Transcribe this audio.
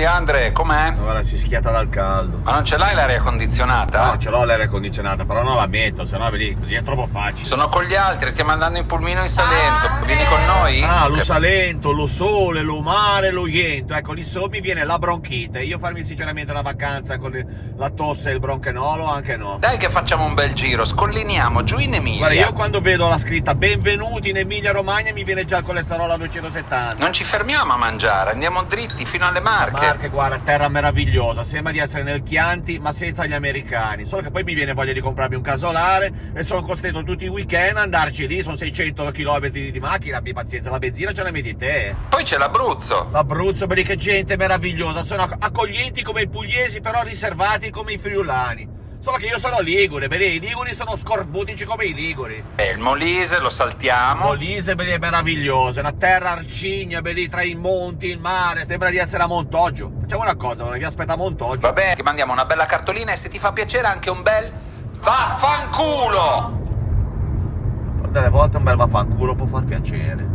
Poi Andre, com'è? Guarda, si schiatta dal caldo. Ma non ce l'hai l'aria condizionata? No, ce l'ho l'aria condizionata, però non la metto, sennò vedi, così è troppo facile. Sono con gli altri, stiamo andando in pulmino in Salento. Vieni con noi? Ah, lo Salento, lo sole, lo mare, lo iento. Ecco, lì solo mi viene la bronchite. Io farmi sinceramente una vacanza con la tosse e il bronchenolo, anche no. Dai che facciamo un bel giro, scolliniamo giù in Emilia. Guarda, io quando vedo la scritta benvenuti in Emilia Romagna mi viene già il colesterolo a 270. Non ci fermiamo a mangiare, andiamo dritti fino alle Marche. Marche, guarda, terra meravigliosa, sembra di essere nel Chianti ma senza gli americani, solo che poi mi viene voglia di comprarmi un casolare e sono costretto tutti i weekend ad andarci lì, sono 600 km di macchina, abbi pazienza, la benzina ce la metti te. Poi c'è l'Abruzzo. L'Abruzzo, vedi che gente meravigliosa, sono accoglienti come i pugliesi però riservati come i friulani. Solo che io sono ligure, vedi, i liguri sono scorbutici come i liguri. E il Molise lo saltiamo. Molise, vedi, è meravigliosa, è una terra arcigna, vedi, tra i monti, il mare, sembra di essere a Montoggio. Facciamo una cosa, vi aspetta a Montoggio. Va bene, ti mandiamo una bella cartolina e se ti fa piacere anche un bel vaffanculo! Delle volte un bel vaffanculo può far piacere.